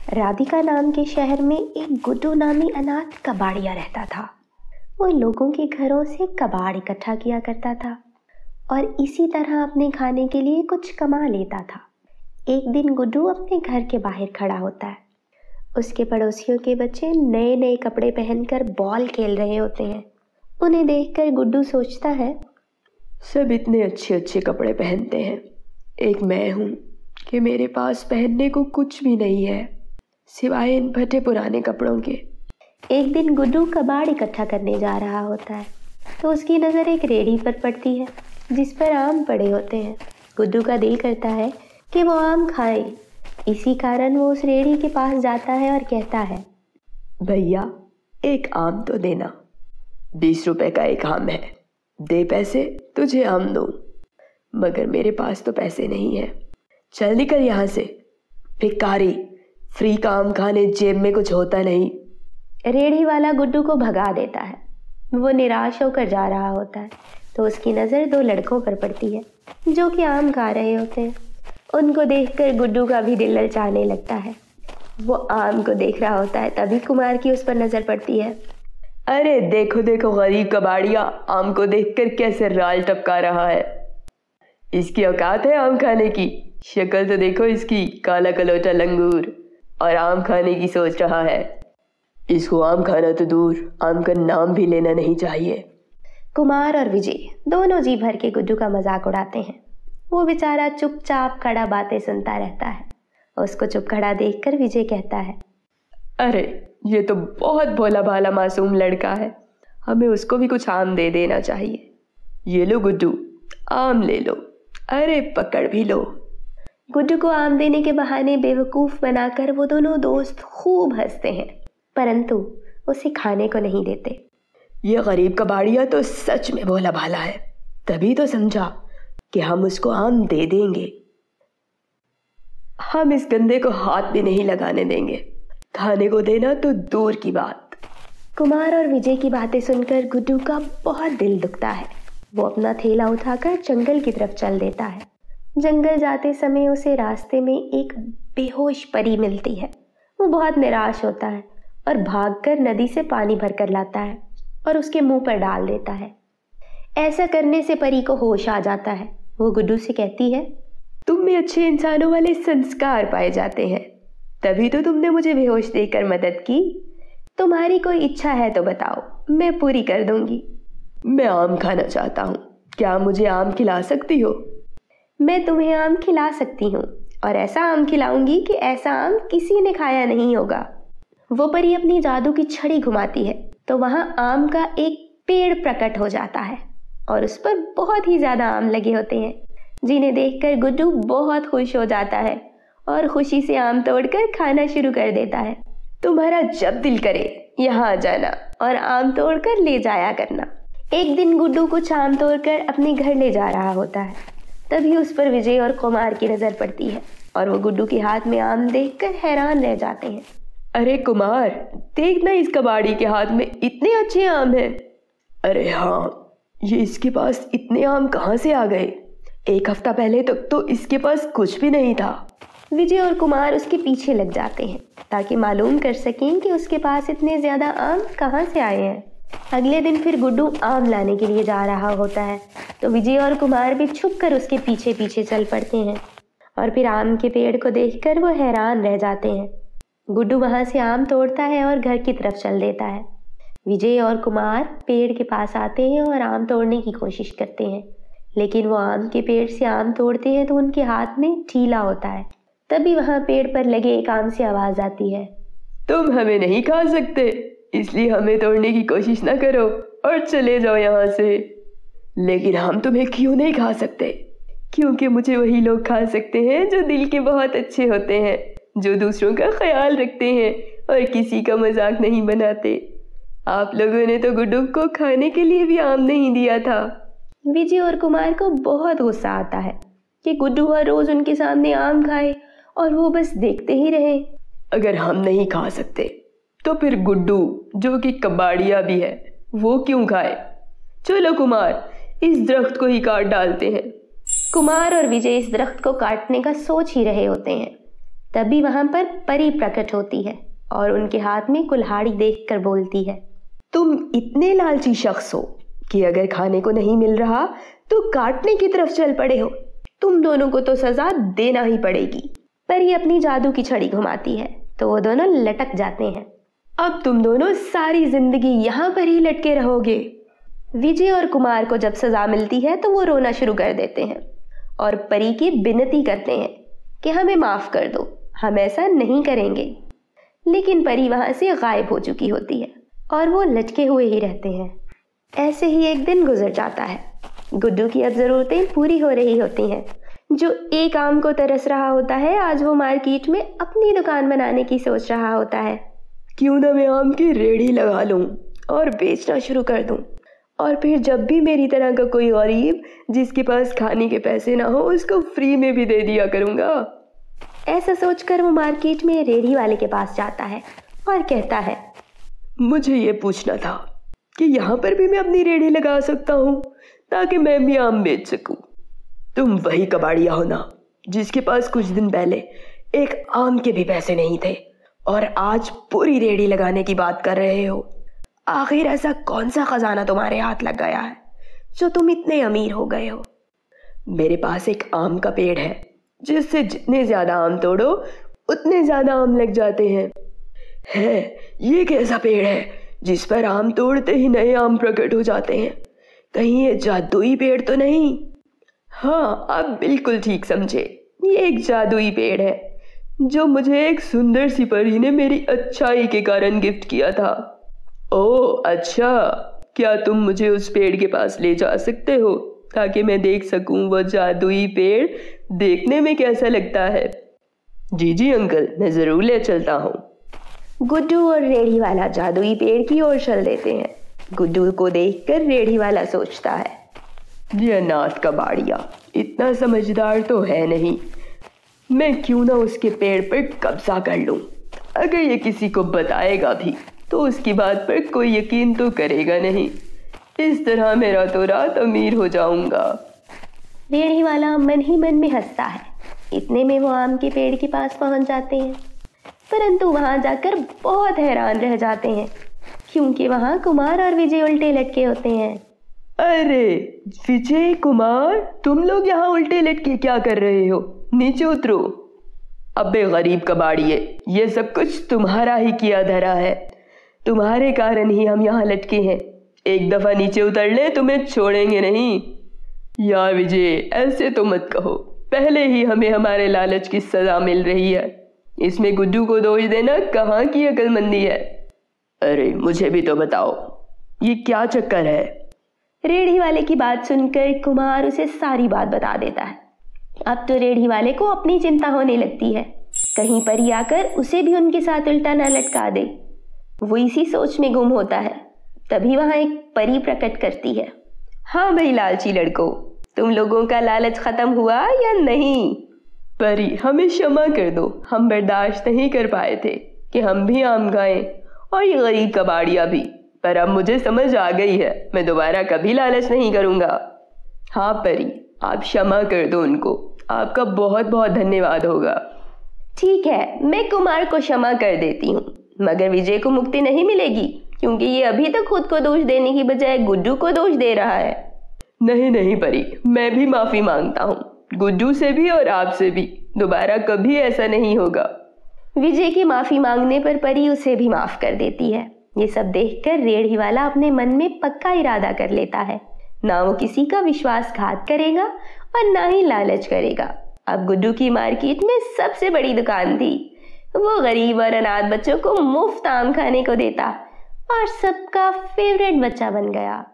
राधिका नाम के शहर में एक गुड्डू नामी अनाथ कबाड़िया रहता था। वो लोगों के घरों से कबाड़ इकट्ठा किया करता था और इसी तरह अपने खाने के लिए कुछ कमा लेता था। एक दिन गुड्डू अपने घर के बाहर खड़ा होता है। उसके पड़ोसियों के बच्चे नए नए कपड़े पहनकर बॉल खेल रहे होते हैं। उन्हें देखकर गुड्डू सोचता है, सब इतने अच्छे अच्छे कपड़े पहनते हैं, एक मैं हूँ कि मेरे पास पहनने को कुछ भी नहीं है सिवाय इन फटे पुराने कपड़ों के। एक दिन गुड्डू कबाड़ इकट्ठा करने जा रहा होता है तो उसकी नज़र एक रेहड़ी पर पड़ती है जिस पर आम पड़े होते हैं। गुड्डू का दिल करता है कि वो आम खाए। इसी कारण वो उस रेहड़ी के पास जाता है और कहता है, भैया एक आम तो देना, 20 रुपए का एक आम है, दे पैसे तुझे आम दूँ। मगर मेरे पास तो पैसे नहीं है, चल निकल यहाँ से, भिखारी, फ्री का आम खाने जेब में कुछ होता नहीं। रेहड़ी वाला गुड्डू को भगा देता है। वो निराश होकर जा रहा होता है तो उसकी नज़र 2 लड़कों पर पड़ती है जो कि आम खा रहे होते हैं। उनको देखकर गुड्डू का भी दिल ललचाने लगता है। वो आम को देख रहा होता है तभी कुमार की उस पर नज़र पड़ती है। अरे देखो देखो गरीब कबाड़िया आम को देखकर कैसे राल टपका रहा है। इसकी औकात है आम खाने की, शक्ल तो देखो इसकी, काला कलोटा लंगूर, और आम खाने की सोच रहा है। इसको आम खाना तो दूर, आम का नाम भी लेना नहीं चाहिए। कुमार और विजय दोनों जी भर के गुड्डू का मजाक उड़ाते हैं। वो बेचारा चुपचाप खड़ा बातें सुनता रहता है। उसको चुप खड़ा देखकर विजय कहता है, अरे ये तो बहुत भोला भाला मासूम लड़का है, हमें उसको भी कुछ आम दे देना चाहिए। ये लो गुड्डू, आम ले लो, अरे पकड़ भी लो। गुड्डू को आम देने के बहाने बेवकूफ़ बनाकर वो दोनों दोस्त खूब हंसते हैं, परंतु उसे खाने को नहीं देते। ये गरीब कबाड़िया तो सच में भोला भाला है, तभी तो समझा कि हम उसको आम दे देंगे। हम इस गंदे को हाथ भी नहीं लगाने देंगे, खाने को देना तो दूर की बात। कुमार और विजय की बातें सुनकर गुड्डू का बहुत दिल दुखता है। वो अपना थैला उठाकर जंगल की तरफ चल देता है। जंगल जाते समय उसे रास्ते में एक बेहोश परी मिलती है। वो बहुत निराश होता है और भागकर नदी से पानी भरकर लाता है और उसके मुंह पर डाल देता है। ऐसा करने से परी को होश आ जाता है। वो गुड्डू से कहती है, तुम में अच्छे इंसानों वाले संस्कार पाए जाते हैं, तभी तो तुमने मुझे बेहोश देकर मदद की। तुम्हारी कोई इच्छा है तो बताओ, मैं पूरी कर दूंगी। मैं आम खाना चाहता हूँ, क्या मुझे आम खिला सकती हो? मैं तुम्हें आम खिला सकती हूँ और ऐसा आम खिलाऊंगी कि ऐसा आम किसी ने खाया नहीं होगा। वो परी अपनी जादू की छड़ी घुमाती है तो वहाँ आम का एक पेड़ प्रकट हो जाता है और उस पर बहुत ही ज़्यादा आम लगे होते हैं, जिन्हें देखकर गुड्डू बहुत खुश हो जाता है और खुशी से आम तोड़कर खाना शुरू कर देता है। तुम्हारा जब दिल करे यहाँ आ जाना और आम तोड़कर ले जाया करना। एक दिन गुड्डू कुछ आम तोड़कर अपने घर ले जा रहा होता है, तभी उस पर विजय और कुमार की नज़र पड़ती है और वो गुड्डू के हाथ में आम देखकर हैरान रह जाते हैं। अरे कुमार, देखना इस कबाड़ी के हाथ में इतने अच्छे आम हैं। अरे हाँ, ये इसके पास इतने आम कहाँ से आ गए? एक हफ्ता पहले तक तो इसके पास कुछ भी नहीं था। विजय और कुमार उसके पीछे लग जाते हैं ताकि मालूम कर सकें कि उसके पास इतने ज़्यादा आम कहाँ से आए हैं। अगले दिन फिर गुड्डू आम लाने के लिए जा रहा होता है तो विजय और कुमार भी छुपकर उसके पीछे पीछे चल पड़ते हैं और फिर आम के पेड़ को देखकर वो हैरान रह जाते हैं। गुड्डू वहाँ से आम तोड़ता है और घर की तरफ चल देता है। विजय और कुमार पेड़ के पास आते हैं और आम तोड़ने की कोशिश करते हैं, लेकिन वो आम के पेड़ से आम तोड़ते हैं तो उनके हाथ में ठीला होता है। तभी वहाँ पेड़ पर लगे एक आम से आवाज़ आती है, तुम हमें नहीं खा सकते, इसलिए हमें तोड़ने की कोशिश ना करो और चले जाओ यहाँ से। लेकिन हम तुम्हें क्यों नहीं खा सकते? क्योंकि मुझे वही लोग खा सकते हैं जो दिल के बहुत अच्छे होते हैं, जो दूसरों का ख्याल रखते हैं और किसी का मजाक नहीं बनाते। आप लोगों ने तो गुड्डू को खाने के लिए भी आम नहीं दिया था। विजय और कुमार को बहुत गुस्सा आता है कि गुड्डू हर रोज उनके सामने आम खाए और वो बस देखते ही रहे। अगर हम नहीं खा सकते तो फिर गुड्डू, जो कि कबाड़िया भी है, वो क्यों खाए? चलो कुमार, इस दरख्त को ही काट डालते हैं। कुमार और विजय इस दरख्त को काटने का सोच ही रहे होते हैं तभी वहां पर परी प्रकट होती है और उनके हाथ में कुल्हाड़ी देखकर बोलती है, तुम इतने लालची शख्स हो कि अगर खाने को नहीं मिल रहा तो काटने की तरफ चल पड़े हो। तुम दोनों को तो सजा देना ही पड़ेगी। परी अपनी जादू की छड़ी घुमाती है तो वो दोनों लटक जाते हैं। अब तुम दोनों सारी जिंदगी यहाँ पर ही लटके रहोगे। विजय और कुमार को जब सजा मिलती है तो वो रोना शुरू कर देते हैं और परी की विनती करते हैं कि हमें माफ कर दो, हम ऐसा नहीं करेंगे। लेकिन परी वहां से गायब हो चुकी होती है और वो लटके हुए ही रहते हैं। ऐसे ही एक दिन गुजर जाता है। गुड्डू की अब जरूरतें पूरी हो रही होती हैं। जो एक आम को तरस रहा होता है, आज वो मार्केट में अपनी दुकान बनाने की सोच रहा होता है। क्यों ना मैं आम की रेहड़ी लगा लूं और बेचना शुरू कर दूं, और फिर जब भी मेरी तरह का कोई गरीब जिसके पास खाने के पैसे ना हो उसको फ्री में भी दे दिया करूंगा। ऐसा सोचकर वो मार्केट में रेहड़ी वाले के पास जाता है और कहता है, मुझे ये पूछना था कि यहाँ पर भी मैं अपनी रेहड़ी लगा सकता हूँ ताकि मैं भी आम बेच सकूं। तुम वही कबाड़िया हो ना जिसके पास कुछ दिन पहले एक आम के भी पैसे नहीं थे और आज पूरी रेहड़ी लगाने की बात कर रहे हो। आखिर ऐसा कौन सा खजाना तुम्हारे हाथ लग गया है जो तुम इतने अमीर हो गए हो? मेरे पास एक आम का पेड़ है जिससे जितने ज्यादा आम तोड़ो उतने ज्यादा आम लग जाते हैं। ये कैसा पेड़ है जिस पर आम तोड़ते ही नए आम प्रकट हो जाते हैं? कहीं ये जादुई पेड़ तो नहीं? हाँ, आप बिल्कुल ठीक समझे। ये एक जादुई पेड़ है जो मुझे एक सुंदर सी परी ने मेरी अच्छाई के कारण गिफ्ट किया था। ओह अच्छा, क्या तुम मुझे उस पेड़ के पास ले जा सकते हो ताकि मैं देख सकूं वो जादुई पेड़ देखने में कैसा लगता है? जी जी अंकल, मैं जरूर ले चलता हूँ। गुड्डू और रेहड़ी वाला जादुई पेड़ की ओर चल देते हैं। गुड्डू को देखकर रेहड़ी वाला सोचता है, ये अनाथ कबाड़िया इतना समझदार तो है नहीं। मैं क्यों ना उसके पेड़ पर कब्जा कर लूं। अगर ये किसी को बताएगा भी तो उसकी बात पर कोई यकीन तो करेगा नहीं। इस तरह मेरा तो रात अमीर हो जाऊंगा। रेहड़ी वाला मन ही मन में हंसता है। इतने में वो आम के पेड़ के पास पहुंच जाते हैं, परंतु वहां जाकर बहुत हैरान रह जाते हैं क्योंकि वहां कुमार और विजय उल्टे लटके होते हैं। अरे विजय, कुमार, तुम लोग यहाँ उल्टे लटके क्या कर रहे हो? नीचे उतरो। अबे गरीब कबाड़िए, ये सब कुछ तुम्हारा ही किया धरा है। तुम्हारे कारण ही हम यहाँ लटके हैं। एक दफा नीचे उतर ले, तुम्हें छोड़ेंगे नहीं। यार विजय, ऐसे तो मत कहो। पहले ही हमें हमारे लालच की सजा मिल रही है। इसमें गुड्डू को दोष देना कहाँ की अक्लमंदी है? अरे मुझे भी तो बताओ, ये क्या चक्कर है? रेहड़ी वाले की बात सुनकर कुमार उसे सारी बात बता देता है। अब तो रेहड़ी वाले को अपनी चिंता होने लगती है, कहीं परी आकर उसे भी उनके साथ उल्टा न लटका दे। वो इसी सोच में गुम होता है। तभी वहां एक परी प्रकट करती है। हाँ भाई लालची लड़कों, तुम लोगों का लालच खत्म हुआ या नहीं? परी, हमें क्षमा कर दो। हम बर्दाश्त नहीं कर पाए थे कि हम भी आम खाएं और ये गरीब कबाड़िया भी। पर अब मुझे समझ आ गई है, मैं दोबारा कभी लालच नहीं करूंगा। हाँ परी, आप क्षमा कर दो उनको। आपका बहुत बहुत धन्यवाद होगा। ठीक है, मैं कुमार को क्षमा कर देती हूँ, मगर विजय को मुक्ति नहीं मिलेगी क्योंकि ये अभी तक खुद को दोष देने की बजाय गुड्डू को दोष दे रहा है। नहीं नहीं परी, मैं भी माफी मांगता हूँ, गुड्डू से भी और आपसे भी। दोबारा कभी ऐसा नहीं होगा। विजय की माफी मांगने पर परी उसे भी माफ कर देती है। ये सब देखकर रेहड़ी वाला अपने मन में पक्का इरादा कर लेता है, ना वो किसी का विश्वासघात करेगा और ना ही लालच करेगा। अब गुड्डू की मार्केट में सबसे बड़ी दुकान थी। वो गरीब और अनाथ बच्चों को मुफ्त आम खाने को देता और सबका फेवरेट बच्चा बन गया।